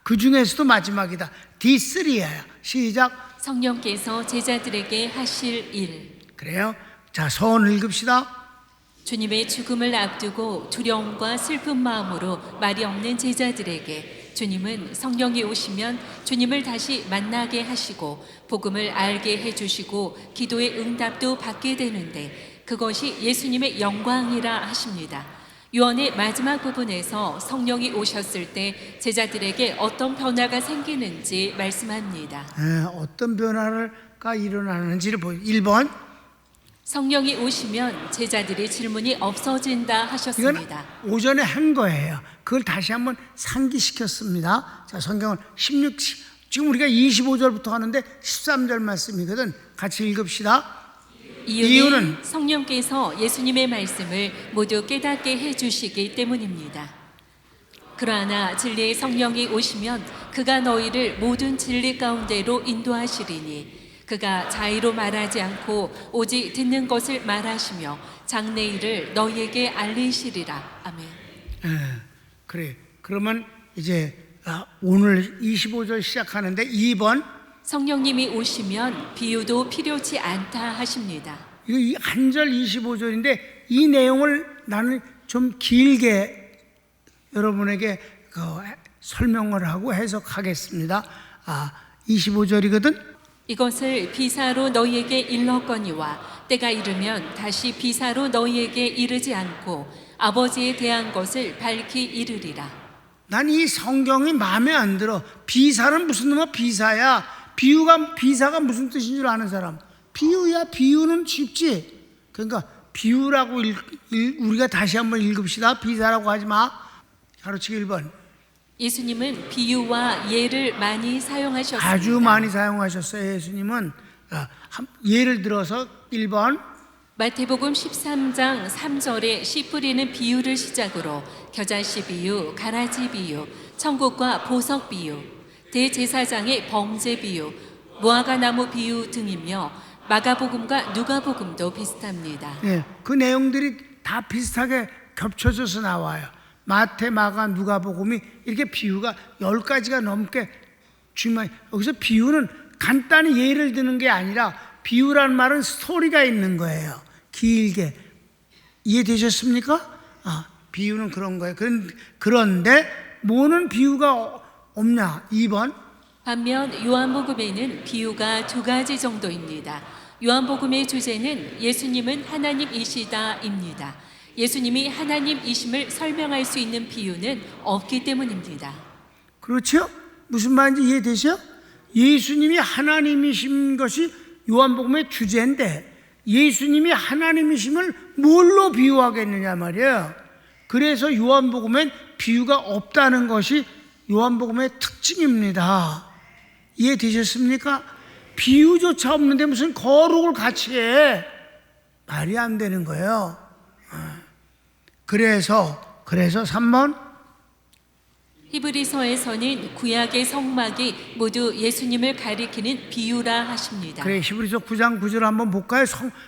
그 중에서도 마지막이다. D3예요. 시작. 성령께서 제자들에게 하실 일. 그래요. 자, 서원 읽읍시다. 주님의 죽음을 앞두고 두려움과 슬픈 마음으로 말이 없는 제자들에게 주님은 성령이 오시면 주님을 다시 만나게 하시고 복음을 알게 해주시고 기도의 응답도 받게 되는데 그것이 예수님의 영광이라 하십니다. 요한의 마지막 부분에서 성령이 오셨을 때 제자들에게 어떤 변화가 생기는지 말씀합니다. 어떤 변화가 일어나는지를 보여. 1번. 성령이 오시면 제자들의 질문이 없어진다 이건 하셨습니다. 오전에 한 거예요. 그걸 다시 한번 상기시켰습니다. 자, 성경은 16, 지금 우리가 25절부터 하는데 13절 말씀이거든. 같이 읽읍시다. 이유는 성령께서 예수님의 말씀을 모두 깨닫게 해주시기 때문입니다. 그러나 진리의 성령이 오시면 그가 너희를 모든 진리 가운데로 인도하시리니 그가 자의로 말하지 않고 오직 듣는 것을 말하시며 장래일을 너희에게 알리시리라. 아멘. 그래. 그러면 이제 오늘 25절 시작하는데 2번. 성령님이 오시면 비유도 필요치 않다 하십니다. 이거 한 절 25절인데 이 내용을 나는 좀 길게 여러분에게 설명을 하고 해석하겠습니다. 25절이거든. 이것을 비사로 너희에게 일렀거니와 때가 이르면 다시 비사로 너희에게 이르지 않고 아버지에 대한 것을 밝히 이르리라. 난 이 성경이 마음에 안 들어. 비사는 무슨 놈의 비사야? 비사가 무슨 뜻인 줄 아는 사람? 비유야. 비유는 쉽지. 그러니까 비유라고 우리가 다시 한번 읽읍시다. 비사라고 하지 마. 가로치기 1번. 예수님은 비유와 예를 많이 사용하셨습니다. 아주 많이 사용하셨어요. 예수님은. 예를 들어서 1번. 마태복음 13장 3절에 씨 뿌리는 비유를 시작으로 겨자씨 비유, 가라지 비유, 천국과 보석 비유, 대제사장의 범죄 비유, 무화과나무 비유 등이며 마가복음과 누가복음도 비슷합니다. 네, 그 내용들이 다 비슷하게 겹쳐져서 나와요. 마태, 마가, 누가복음이 이렇게 비유가 10가지가 넘게 주면 여기서 비유는 간단히 예를 드는 게 아니라 비유라는 말은 스토리가 있는 거예요. 길게. 이해되셨습니까? 비유는 그런 거예요. 그런데 뭐는 비유가 없냐? 2번. 반면 요한복음에는 비유가 2가지 정도입니다. 요한복음의 주제는 예수님은 하나님이시다입니다. 예수님이 하나님이심을 설명할 수 있는 비유는 없기 때문입니다. 그렇죠? 무슨 말인지 이해되죠? 예수님이 하나님이신 것이 요한복음의 주제인데 예수님이 하나님이심을 뭘로 비유하겠느냐 말이에요. 그래서 요한복음엔 비유가 없다는 것이 요한복음의 특징입니다. 이해되셨습니까? 비유조차 없는데 무슨 거룩을 같이 해. 말이 안 되는 거예요. 그래서 3번. 히브리서에서는 구약의 성막이 모두 예수님을 가리키는 비유라 하십니다. 그래, 히브리서 9장 9절 한번 볼까요?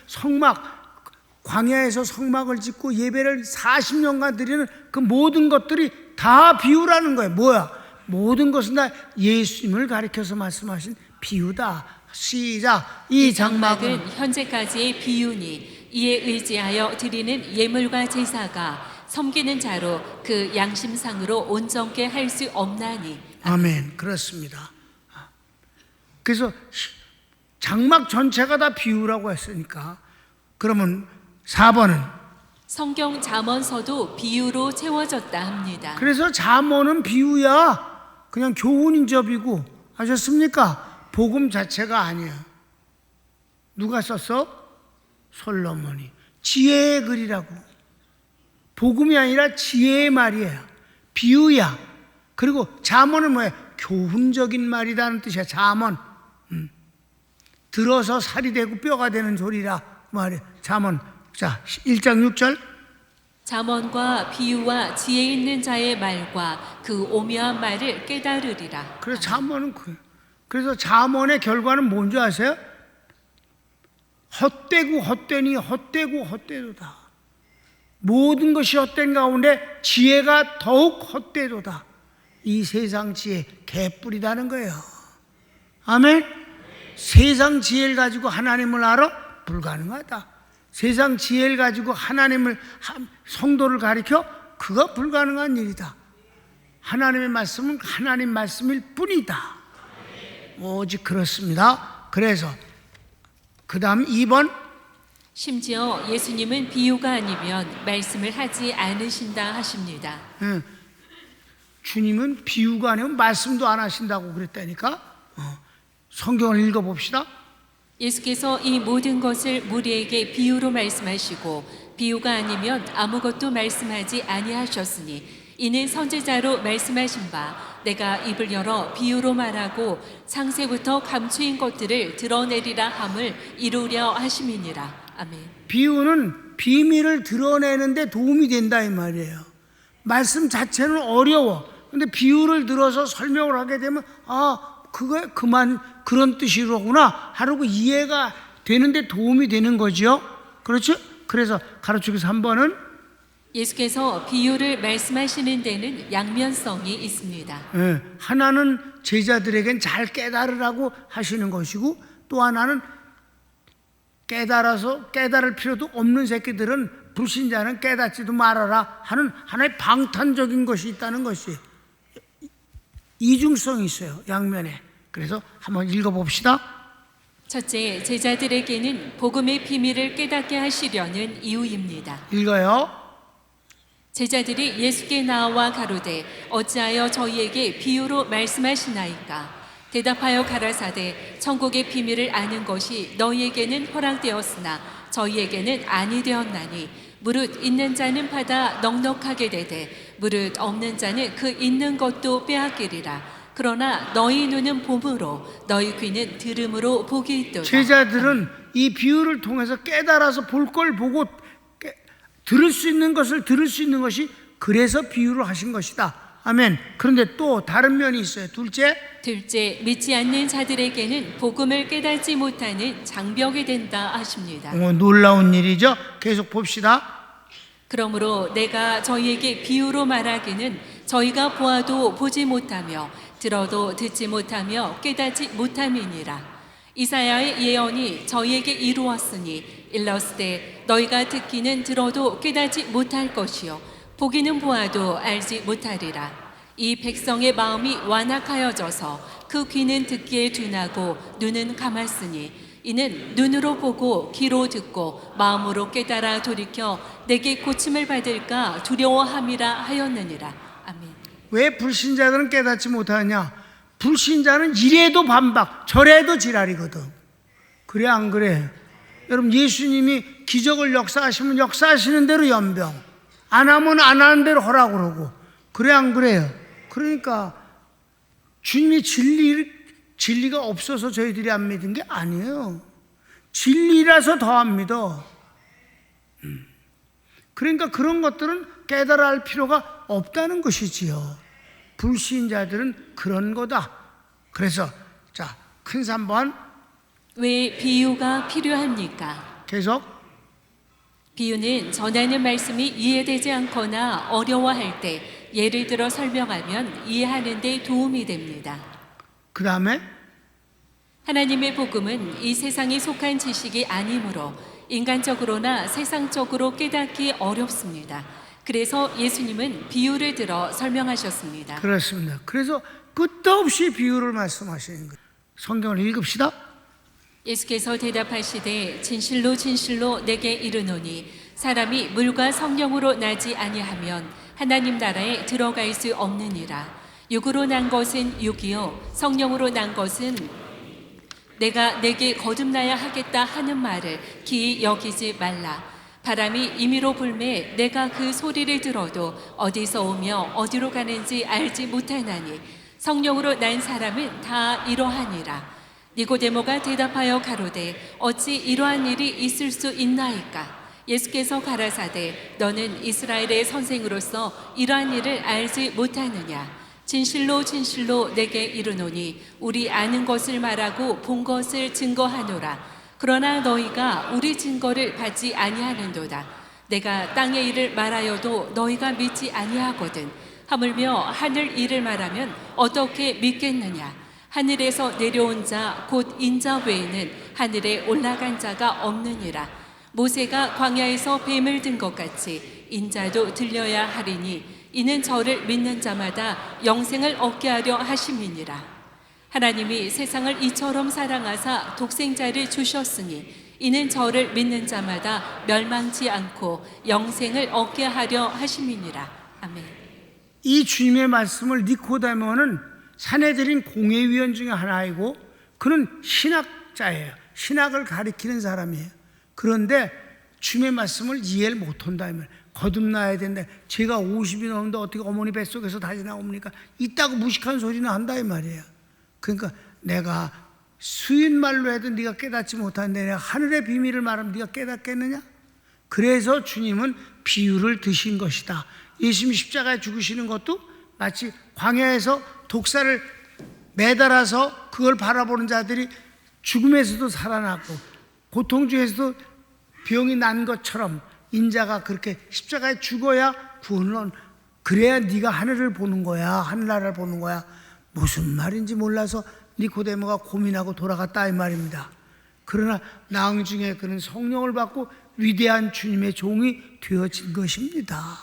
성막, 광야에서 성막을 짓고 예배를 40년간 드리는 그 모든 것들이 다 비유라는 거예요. 뭐야? 모든 것은 다 예수님을 가리켜서 말씀하신 비유다. 시작. 이 장막은 현재까지의 비유니 이에 의지하여 드리는 예물과 제사가 섬기는 자로 그 양심상으로 온전케 할 수 없나니. 아멘. 그렇습니다. 그래서 장막 전체가 다 비유라고 했으니까 그러면 4번은 성경 잠언서도 비유로 채워졌다 합니다. 그래서 잠언은 비유야. 그냥 교훈인접이고 아셨습니까? 복음 자체가 아니야. 누가 썼어? 솔로몬이. 지혜의 글이라고. 복음이 아니라 지혜의 말이에요. 비유야. 그리고 잠언은 뭐예요? 교훈적인 말이라는 뜻이야. 잠언. 들어서 살이 되고 뼈가 되는 소리라 말이에요. 잠언. 자, 1장 6절. 잠언과 비유와 지혜 있는 자의 말과 그 오묘한 말을 깨달으리라. 그래서 잠언은 그래서 잠언의 결과는 뭔지 아세요? 헛되고 헛되니 헛되고 헛되도다. 모든 것이 헛된 가운데 지혜가 더욱 헛되도다. 이 세상 지혜 개뿔이다는 거예요. 아멘. 세상 지혜를 가지고 하나님을 알아? 불가능하다. 세상 지혜를 가지고 성도를 가리켜? 그거 불가능한 일이다. 하나님의 말씀은 하나님 말씀일 뿐이다. 오직 그렇습니다. 그래서 그 다음 2번, 심지어 예수님은 비유가 아니면 말씀을 하지 않으신다 하십니다. 주님은 비유가 아니면 말씀도 안 하신다고 그랬다니까. 성경을 읽어봅시다. 예수께서 이 모든 것을 무리에게 비유로 말씀하시고 비유가 아니면 아무것도 말씀하지 아니하셨으니 이는 선지자로 말씀하신 바 내가 입을 열어 비유로 말하고 창세부터 감추인 것들을 드러내리라 함을 이루려 하심이니라. 아멘. 비유는 비밀을 드러내는데 도움이 된다 이 말이에요. 말씀 자체는 어려워. 근데 비유를 들어서 설명을 하게 되면 그거 그만 그런 뜻이로구나 하고 이해가 되는데 도움이 되는 거죠. 그렇죠? 그래서 가르치기서 3번은 예수께서 비유를 말씀하시는 데는 양면성이 있습니다. 하나는 제자들에겐 잘 깨달으라고 하시는 것이고 또 하나는 깨달을 필요도 없는 새끼들은 불신자는 깨닫지도 말아라 하는 하나의 방탄적인 것이 있다는 것이 이중성이 있어요. 양면에. 그래서 한번 읽어봅시다. 첫째, 제자들에게는 복음의 비밀을 깨닫게 하시려는 이유입니다. 읽어요. 제자들이 예수께 나와 가로되 어찌하여 저희에게 비유로 말씀하시나이까? 대답하여 가라사대 천국의 비밀을 아는 것이 너희에게는 허락되었으나 저희에게는 아니 되었나니 무릇 있는 자는 받아 넉넉하게 되되 무릇 없는 자는 그 있는 것도 빼앗기리라. 그러나 너희 눈은 봄으로 너희 귀는 들음으로 복이 있도다. 제자들은 이 비유를 통해서 깨달아서 볼 걸 보고 들을 수 있는 것을 들을 수 있는 것이 그래서 비유를 하신 것이다. 아멘. 그런데 또 다른 면이 있어요. 둘째, 믿지 않는 자들에게는 복음을 깨닫지 못하는 장벽이 된다 하십니다. 놀라운 일이죠. 계속 봅시다. 그러므로 내가 저희에게 비유로 말하기는 저희가 보아도 보지 못하며 들어도 듣지 못하며 깨닫지 못함이니라. 이사야의 예언이 저희에게 이루었으니 일렀으되 너희가 듣기는 들어도 깨닫지 못할 것이요 보기는 보아도 알지 못하리라. 이 백성의 마음이 완악하여져서 그 귀는 듣기에 둔하고 눈은 감았으니 이는 눈으로 보고 귀로 듣고 마음으로 깨달아 돌이켜 내게 고침을 받을까 두려워함이라 하였느니라. 아멘. 왜 불신자들은 깨닫지 못하냐? 불신자는 이래도 반박, 저래도 지랄이거든. 그래 안 그래? 여러분, 예수님이 기적을 역사하시면 역사하시는 대로 연병, 안 하면 안 하는 대로 허락 그러고, 그래 안 그래요? 그러니까 주님이 진리가 없어서 저희들이 안 믿은 게 아니에요. 진리라서 더 안 믿어. 그러니까 그런 것들은 깨달아야 할 필요가 없다는 것이지요. 불신자들은 그런 거다. 그래서 자, 큰 3번. 왜 비유가 필요합니까? 계속. 비유는 전하는 말씀이 이해되지 않거나 어려워할 때 예를 들어 설명하면 이해하는 데 도움이 됩니다. 그 다음에 하나님의 복음은 이 세상에 속한 지식이 아니므로 인간적으로나 세상적으로 깨닫기 어렵습니다. 그래서 예수님은 비유를 들어 설명하셨습니다. 그렇습니다. 그래서 끝도 없이 비유를 말씀하시는 거예요. 성경을 읽읍시다. 예수께서 대답하시되 진실로 진실로 내게 이르노니 사람이 물과 성령으로 나지 아니하면 하나님 나라에 들어갈 수 없느니라. 육으로 난 것은 육이요 성령으로 난 것은 내가 내게 거듭나야 하겠다 하는 말을 기이 여기지 말라. 바람이 임의로 불매 내가 그 소리를 들어도 어디서 오며 어디로 가는지 알지 못하나니 성령으로 난 사람은 다 이러하니라. 니고데모가 대답하여 가로되 어찌 이러한 일이 있을 수 있나이까? 예수께서 가라사대 너는 이스라엘의 선생으로서 이러한 일을 알지 못하느냐? 진실로 진실로 내게 이르노니 우리 아는 것을 말하고 본 것을 증거하노라. 그러나 너희가 우리 증거를 받지 아니하는도다. 내가 땅의 일을 말하여도 너희가 믿지 아니하거든. 하물며 하늘 일을 말하면 어떻게 믿겠느냐? 하늘에서 내려온 자 곧 인자 외에는 하늘에 올라간 자가 없느니라. 모세가 광야에서 뱀을 든 것 같이 인자도 들려야 하리니 이는 저를 믿는 자마다 영생을 얻게 하려 하심이니라. 하나님이 세상을 이처럼 사랑하사 독생자를 주셨으니 이는 저를 믿는 자마다 멸망치 않고 영생을 얻게 하려 하심이니라. 아멘. 이 주님의 말씀을 니코데모는 산헤드린 공회위원 중에 하나이고 그는 신학자예요. 신학을 가리키는 사람이에요. 그런데 주님의 말씀을 이해를 못한다 이 말. 거듭나야 된다. 제가 50이 넘는데 어떻게 어머니 뱃속에서 다시 나옵니까? 이따고 무식한 소리는 한다 이 말이에요. 그러니까 내가 수인말로 해도 네가 깨닫지 못하는데 내가 하늘의 비밀을 말하면 네가 깨닫겠느냐? 그래서 주님은 비유를 드신 것이다. 예수님이 십자가에 죽으시는 것도 마치 광야에서 독사를 매달아서 그걸 바라보는 자들이 죽음에서도 살아나고 고통 중에서도 병이 난 것처럼 인자가 그렇게 십자가에 죽어야 구원을 얻는, 그래야 네가 하늘을 보는 거야. 하늘나라를 보는 거야. 무슨 말인지 몰라서 니코데모가 고민하고 돌아갔다 이 말입니다. 그러나 나중에 그는 성령을 받고 위대한 주님의 종이 되어진 것입니다.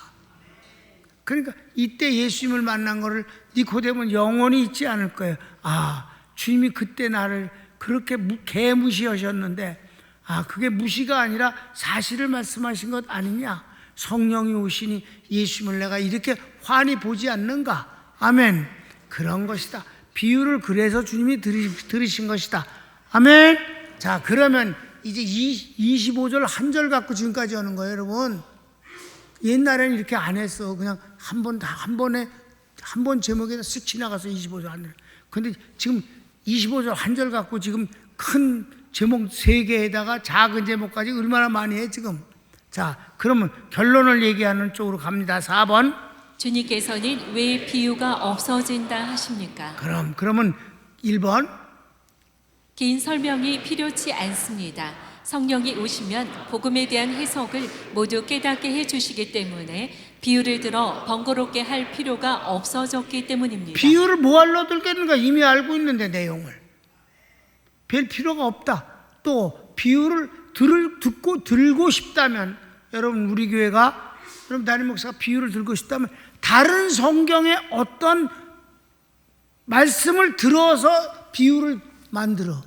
그러니까 이때 예수님을 만난 것을 니코데모는 영원히 잊지 않을 거예요. 아, 주님이 그때 나를 그렇게 개무시하셨는데 그게 무시가 아니라 사실을 말씀하신 것 아니냐. 성령이 오시니 예수님을 내가 이렇게 환히 보지 않는가. 아멘. 그런 것이다. 비유를 그래서 주님이 들으신 것이다. 아멘. 자, 그러면 이제 25절 한 절 갖고 지금까지 오는 거예요, 여러분. 옛날에는 이렇게 안 했어. 그냥 한 번 제목에다 쓱 지나가서 25절 한 절. 근데 지금 25절 한 절 갖고 지금 큰 제목 3개에다가 작은 제목까지 얼마나 많이 해 지금. 자, 그러면 결론을 얘기하는 쪽으로 갑니다. 4번. 주님께서는 왜 비유가 없어진다 하십니까? 그러면 1번. 긴 설명이 필요치 않습니다. 성령이 오시면 복음에 대한 해석을 모두 깨닫게 해주시기 때문에 비유를 들어 번거롭게 할 필요가 없어졌기 때문입니다. 비유를 뭐하러 들겠는가? 이미 알고 있는데 내용을. 별 필요가 없다. 또 비유를 들고 싶다면 여러분 우리 교회가 여러분 담임 목사가 비유를 들고 싶다면 다른 성경의 어떤 말씀을 들어서 비유를 만들어.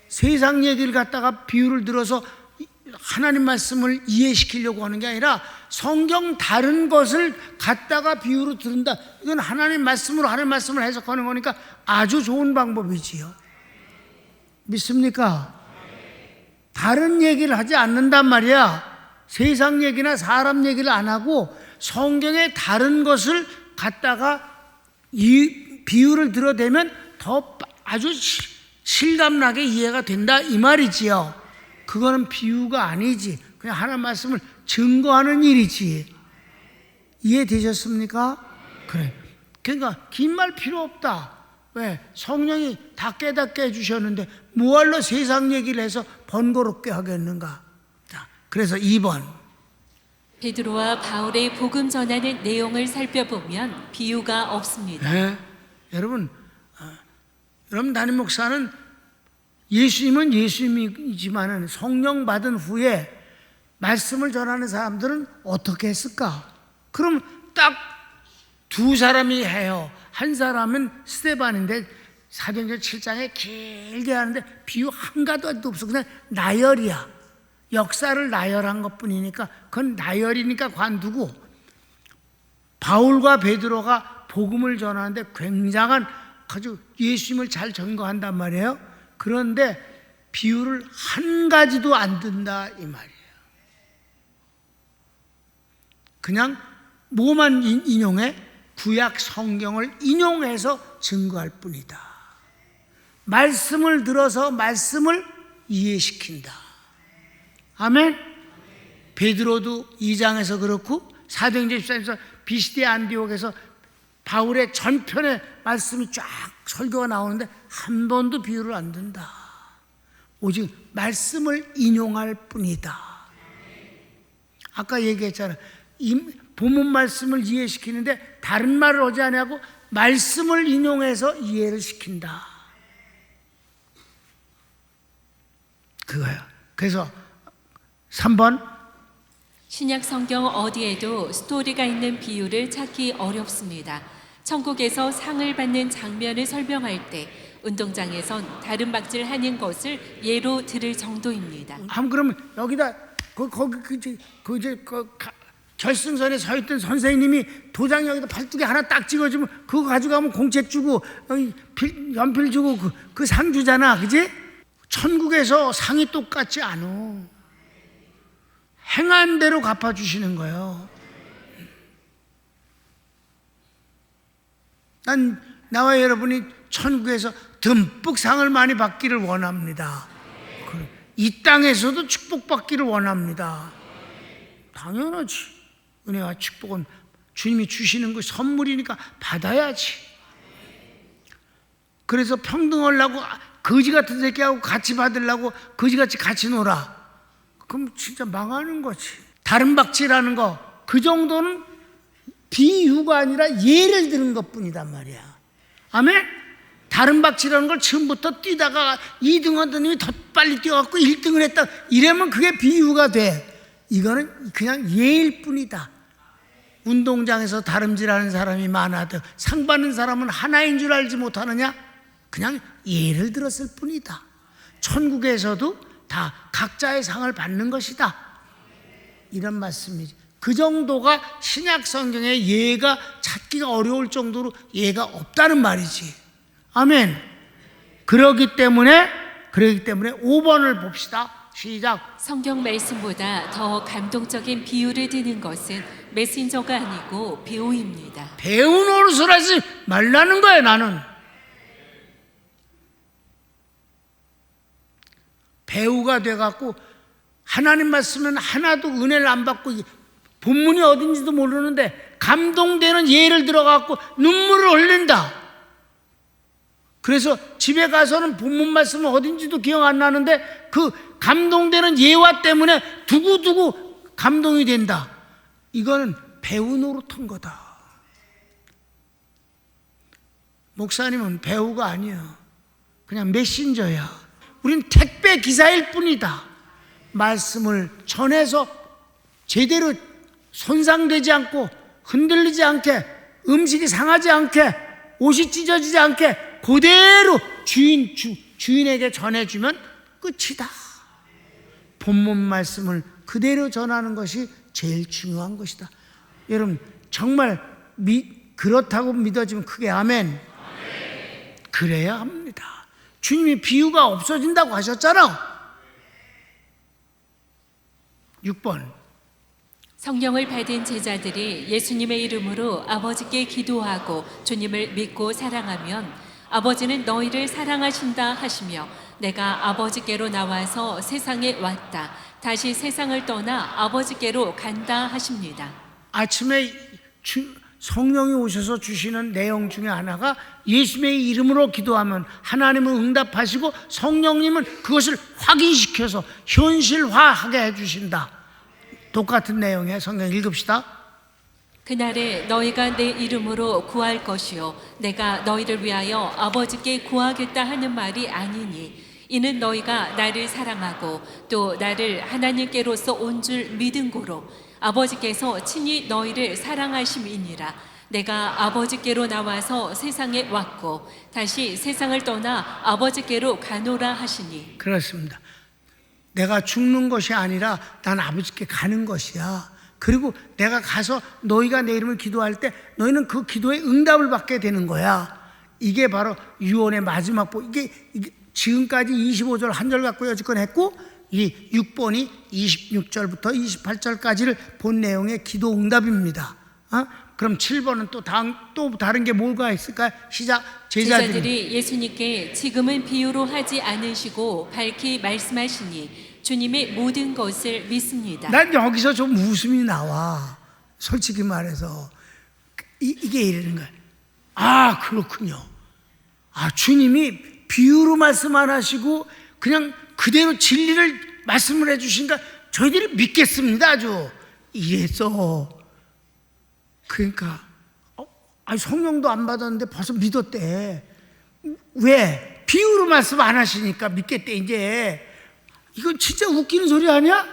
세상 얘기를 갖다가 비유를 들어서 하나님 말씀을 이해시키려고 하는 게 아니라 성경 다른 것을 갖다가 비유로 들은다. 이건 하나님 말씀으로 하나님 말씀을 해석하는 거니까 아주 좋은 방법이지요. 믿습니까? 다른 얘기를 하지 않는단 말이야. 세상 얘기나 사람 얘기를 안 하고 성경의 다른 것을 갖다가 이 비유를 들어대면 더 아주 실감나게 이해가 된다 이 말이지요. 그거는 비유가 아니지. 그냥 하나님 말씀을 증거하는 일이지. 이해되셨습니까? 그래. 그러니까 긴 말 필요 없다. 왜? 성령이 다 깨닫게 해주셨는데 뭐하러 세상 얘기를 해서 번거롭게 하겠는가. 자, 그래서 2번. 베드로와 바울의 복음 전하는 내용을 살펴보면 비유가 없습니다. 네. 여러분 담임 목사는 예수님은 예수님이지만 성령 받은 후에 말씀을 전하는 사람들은 어떻게 했을까? 그럼 딱 두 사람이 해요. 한 사람은 스데반인데 사도행전 7장에 길게 하는데 비유 한 가지도 없어. 그냥 나열이야. 역사를 나열한 것뿐이니까 그건 나열이니까 관두고 바울과 베드로가 복음을 전하는데 굉장한 아주 예수님을 잘 전거한단 말이에요. 그런데 비유를 한 가지도 안 든다 이 말이에요. 그냥 뭐만 인용해? 구약 성경을 인용해서 증거할 뿐이다. 말씀을 들어서 말씀을 이해시킨다. 아멘. 베드로도 2장에서 그렇고 사도행전 14장에서 비시디아 안디옥에서 바울의 전편의 말씀이 쫙 설교가 나오는데 한 번도 비유를 안 든다. 오직 말씀을 인용할 뿐이다. 아까 얘기했잖아. 본문 말씀을 이해시키는데 다른 말을 하지 아니하고 말씀을 인용해서 이해를 시킨다. 그거야. 그래서 3번 신약 성경 어디에도 스토리가 있는 비유를 찾기 어렵습니다. 천국에서 상을 받는 장면을 설명할 때 운동장에선 다른 박질하는 것을 예로 들을 정도입니다. 그러면 여기다 결승선에 서 있던 선생님이 도장 여기다 팔뚝에 하나 딱 찍어주면 그거 가져가면 공책 주고 연필 주고 그 상 주잖아, 그지? 천국에서 상이 똑같지 않아. 행한 대로 갚아주시는 거예요. 나와 여러분이 천국에서 듬뿍 상을 많이 받기를 원합니다. 이 땅에서도 축복받기를 원합니다. 당연하지. 은혜와 축복은 주님이 주시는 그 선물이니까 받아야지. 그래서 평등하려고 거지 같은 새끼하고 같이 받으려고 거지같이 같이 놀아. 그럼 진짜 망하는 거지. 다른 박치라는 거, 그 정도는 비유가 아니라 예를 드는 것뿐이단 말이야. 아멘? 다른 박치라는 걸 처음부터 뛰다가 2등 하던 놈이 더 빨리 뛰어갖고 1등을 했다, 이러면 그게 비유가 돼. 이거는 그냥 예일 뿐이다. 운동장에서 다름질하는 사람이 많아도 상 받는 사람은 하나인 줄 알지 못하느냐? 그냥 예를 들었을 뿐이다. 천국에서도 다 각자의 상을 받는 것이다, 이런 말씀이지. 그 정도가 신약 성경에 예가 찾기가 어려울 정도로 예가 없다는 말이지. 아멘. 그러기 때문에 5번을 봅시다. 시작. 성경 말씀보다 더 감동적인 비유를 드는 것은 메신저가 아니고 배우입니다. 배우 노릇을 하지 말라는 거예요. 나는 배우가 돼갖고 하나님 말씀은 하나도 은혜를 안 받고 본문이 어딘지도 모르는데 감동되는 예를 들어갖고 눈물을 흘린다. 그래서 집에 가서는 본문 말씀은 어딘지도 기억 안 나는데 그 감동되는 예화 때문에 두고두고 감동이 된다. 이거는 배우 노릇한 거다. 목사님은 배우가 아니야. 그냥 메신저야. 우린 택배 기사일 뿐이다. 말씀을 전해서 제대로 손상되지 않고 흔들리지 않게, 음식이 상하지 않게, 옷이 찢어지지 않게 그대로 주인에게 전해주면 끝이다. 본문 말씀을 그대로 전하는 것이 제일 중요한 것이다. 여러분 정말 그렇다고 믿어지면 크게 아멘. 그래야 합니다. 주님이 비유가 없어진다고 하셨잖아. 6번. 성령을 받은 제자들이 예수님의 이름으로 아버지께 기도하고 주님을 믿고 사랑하면 아버지는 너희를 사랑하신다 하시며 내가 아버지께로 나와서 세상에 왔다. 다시 세상을 떠나 아버지께로 간다 하십니다. 아침에 성령이 오셔서 주시는 내용 중에 하나가 예수님의 이름으로 기도하면 하나님은 응답하시고 성령님은 그것을 확인시켜서 현실화하게 해주신다. 똑같은 내용의 성경 읽읍시다. 그날에 너희가 내 이름으로 구할 것이요 내가 너희를 위하여 아버지께 구하겠다 하는 말이 아니니 이는 너희가 나를 사랑하고 또 나를 하나님께로서 온 줄 믿은 고로 아버지께서 친히 너희를 사랑하심이니라. 내가 아버지께로 나와서 세상에 왔고 다시 세상을 떠나 아버지께로 가노라 하시니. 그렇습니다. 내가 죽는 것이 아니라 난 아버지께 가는 것이야. 그리고 내가 가서 너희가 내 이름을 기도할 때 너희는 그 기도에 응답을 받게 되는 거야. 이게 바로 유언의 마지막 보. 이게 지금까지 25절 한 절 갖고 여지껏 했고 이 6번이 26절부터 28절까지를 본 내용의 기도 응답입니다. 그럼 7번은 또 다른 게 뭐가 있을까요? 시작. 제자들이 예수님께 지금은 비유로 하지 않으시고 밝히 말씀하시니 주님의 모든 것을 믿습니다. 난 여기서 좀 웃음이 나와. 솔직히 말해서 이게 이러는 거야. 아 그렇군요. 주님이 비유로 말씀 안 하시고 그냥 그대로 진리를 말씀을 해주신가 저희들이 믿겠습니다. 아주 이랬어. 그러니까 아니 성령도 안 받았는데 벌써 믿었대. 왜? 비유로 말씀 안 하시니까 믿겠대 이제. 이건 진짜 웃기는 소리 아니야?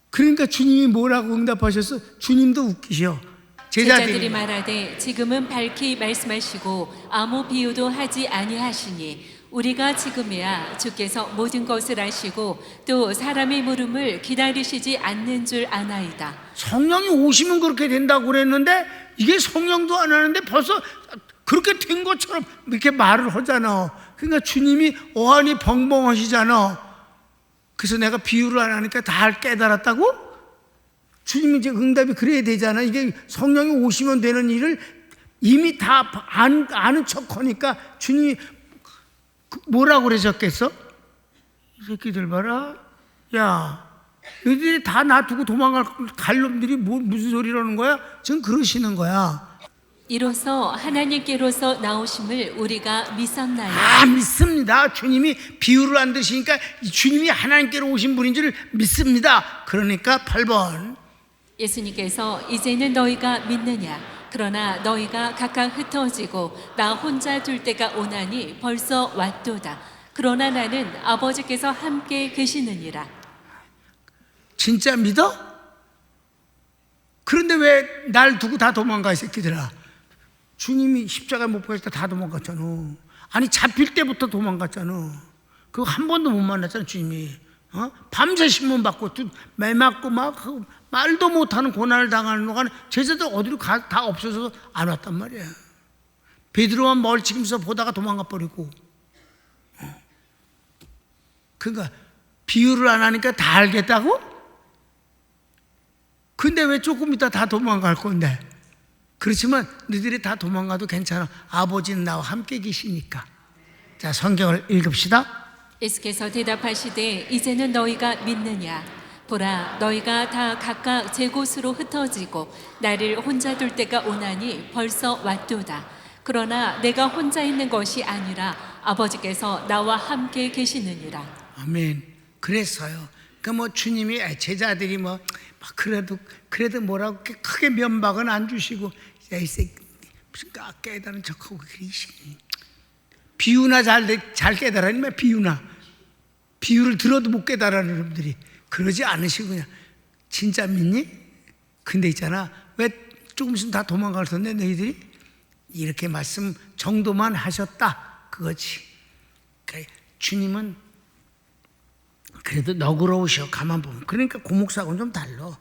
그러니까 주님이 뭐라고 응답하셨어? 주님도 웃기셔. 제자들이 말하되 지금은 밝히 말씀하시고 아무 비유도 하지 아니하시니 우리가 지금이야 주께서 모든 것을 아시고 또 사람의 물음을 기다리시지 않는 줄 아나이다. 성령이 오시면 그렇게 된다고 그랬는데 이게 성령도 안 하는데 벌써 그렇게 된 것처럼 이렇게 말을 하잖아. 그러니까 주님이 어안이 벙벙하시잖아. 그래서 내가 비유를 안 하니까 다 깨달았다고? 주님이 이제 응답이 그래야 되잖아. 이게 성령이 오시면 되는 일을 이미 다 아는 척 하니까 주님이 뭐라고 그러셨겠어? 이 새끼들 봐라. 야, 너희들이 다 놔두고 도망갈 놈들이 무슨 소리라는 거야? 지금 그러시는 거야. 이로써 하나님께로서 나오심을 우리가 믿었나요? 믿습니다. 주님이 비유를 안 드시니까 주님이 하나님께로 오신 분인 줄 믿습니다. 그러니까 8번. 예수님께서 이제는 너희가 믿느냐? 그러나 너희가 각각 흩어지고 나 혼자 둘 때가 오나니 벌써 왔도다. 그러나 나는 아버지께서 함께 계시느니라. 진짜 믿어? 그런데 왜 날 두고 다 도망가 이 새끼들아? 주님이 십자가에 못 박을 때 다 도망갔잖아. 아니 잡힐 때부터 도망갔잖아. 그거 한 번도 못 만났잖아 주님이. 밤새 신문 받고 매 맞고 막 말도 못하는 고난을 당하는 동안 제자들 어디로 다 없어서 안 왔단 말이야. 베드로만 멀찍이면서 보다가 도망가 버리고. 그러니까 비유를 안 하니까 다 알겠다고? 근데 왜 조금 있다 다 도망갈 건데? 그렇지만 너희들이 다 도망가도 괜찮아. 아버지는 나와 함께 계시니까. 자, 성경을 읽읍시다. 예수께서 대답하시되 이제는 너희가 믿느냐? 보라, 너희가 다 각각 제 곳으로 흩어지고 나를 혼자 둘 때가 오나니 벌써 왔도다. 그러나 내가 혼자 있는 것이 아니라 아버지께서 나와 함께 계시느니라. 아멘. 그랬어요. 그러니까 주님이 제자들이 그래도 뭐라고 크게 면박은 안 주시고 이 새끼 무슨 깨달은 척하고 그러시니. 비유나 잘 깨달아니 비유를 들어도 못 깨달아는 놈들이 그러지 않으시고 그냥 진짜 믿니? 근데 있잖아, 왜 조금 있으면 다 도망갈 텐데 너희들이 이렇게 말씀 정도만 하셨다 그거지. 그러니까 주님은 그래도 너그러우셔 가만 보면. 그러니까 고목사고는 좀 달라.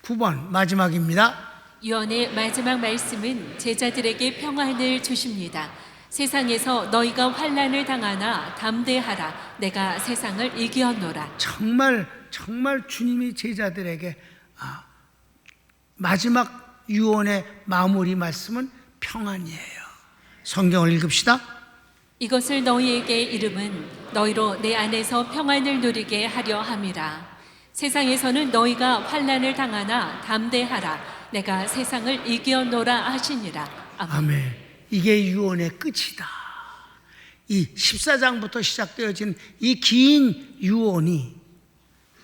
9번 마지막입니다. 유언의 마지막 말씀은 제자들에게 평안을 주십니다. 세상에서 너희가 환난을 당하나 담대하라. 내가 세상을 이기었노라. 정말 주님이 제자들에게 마지막 유언의 마무리 말씀은 평안이에요. 성경을 읽읍시다. 이것을 너희에게 이름은 너희로 내 안에서 평안을 누리게 하려 함이라. 세상에서는 너희가 환난을 당하나 담대하라. 내가 세상을 이기었노라 하시니라. 아멘. 이게 유언의 끝이다. 이 14장부터 시작되어진 이 긴 유언이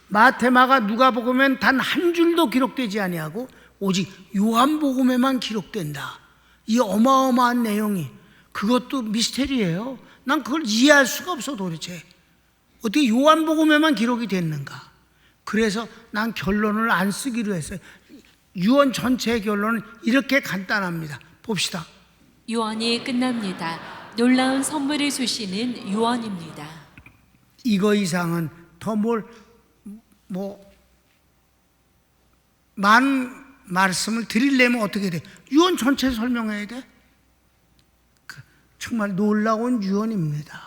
마태마가 누가복음엔 단 한 줄도 기록되지 아니하고 오직 요한복음에만 기록된다. 이 어마어마한 내용이, 그것도 미스테리예요. 난 그걸 이해할 수가 없어. 도대체 어떻게 요한복음에만 기록이 됐는가. 그래서 난 결론을 안 쓰기로 했어요. 유언 전체의 결론은 이렇게 간단합니다. 봅시다. 유언이 끝납니다. 놀라운 선물을 주시는 유언입니다. 이거 이상은 더 많은 말씀을 드리려면 어떻게 돼? 유언 전체 설명해야 돼? 정말 놀라운 유언입니다.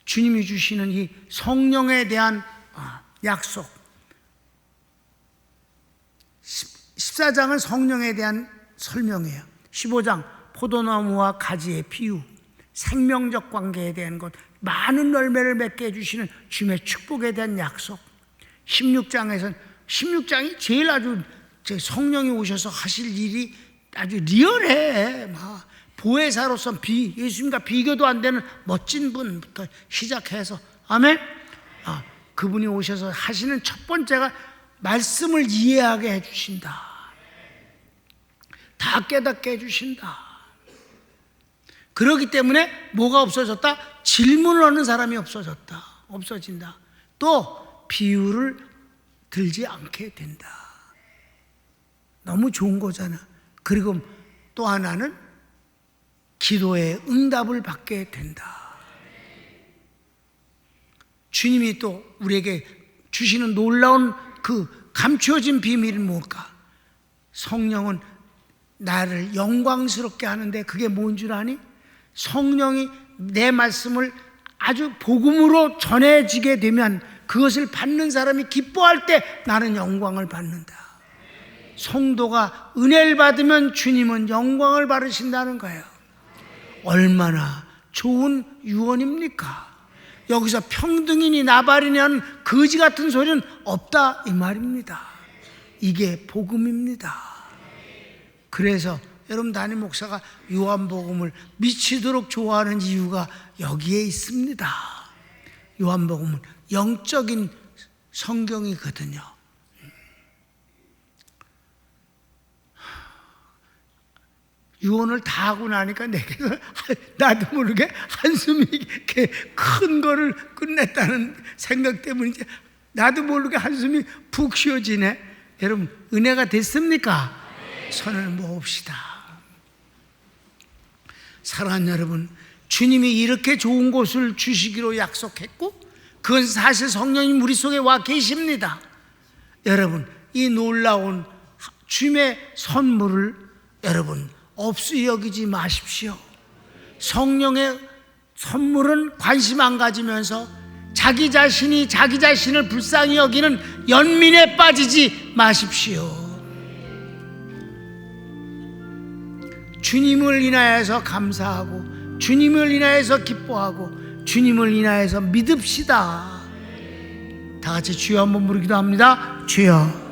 주님이 주시는 이 성령에 대한 약속. 14장은 성령에 대한 설명이에요. 15장 포도나무와 가지의 비유, 생명적 관계에 대한 것, 많은 열매를 맺게 해주시는 주님의 축복에 대한 약속. 16장이 제일 아주 성령이 오셔서 하실 일이 아주 리얼해. 보혜사로서 예수님과 비교도 안 되는 멋진 분부터 시작해서, 아멘. 그분이 오셔서 하시는 첫 번째가 말씀을 이해하게 해주신다. 다 깨닫게 해주신다. 그렇기 때문에 뭐가 없어졌다? 질문을 하는 사람이 없어진다. 또 비유를 들지 않게 된다. 너무 좋은 거잖아. 그리고 또 하나는 기도의 응답을 받게 된다. 주님이 또 우리에게 주시는 놀라운 그 감추어진 비밀은 뭘까? 성령은 나를 영광스럽게 하는데 그게 뭔 줄 아니? 성령이 내 말씀을 아주 복음으로 전해지게 되면 그것을 받는 사람이 기뻐할 때 나는 영광을 받는다. 성도가 은혜를 받으면 주님은 영광을 받으신다는 거예요. 얼마나 좋은 유언입니까? 여기서 평등이니 나발이니 하는 거지 같은 소리는 없다 이 말입니다. 이게 복음입니다. 그래서 여러분, 담임 목사가 요한복음을 미치도록 좋아하는 이유가 여기에 있습니다. 요한복음은 영적인 성경이거든요. 유언을 다 하고 나니까 내게서 나도 모르게 한숨이 이렇게 큰 거를 끝냈다는 생각 때문인지 나도 모르게 한숨이 푹 쉬어지네. 여러분, 은혜가 됐습니까? 손을 모읍시다. 사랑하는 여러분, 주님이 이렇게 좋은 곳을 주시기로 약속했고 그건 사실 성령님 우리 속에 와 계십니다. 여러분, 이 놀라운 주님의 선물을 여러분 없이 여기지 마십시오. 성령의 선물은 관심 안 가지면서 자기 자신이 자기 자신을 불쌍히 여기는 연민에 빠지지 마십시오. 주님을 인하여서 감사하고 주님을 인하여서 기뻐하고 주님을 인하여서 믿읍시다. 다 같이 주여 한번 부르기도 합니다. 주여.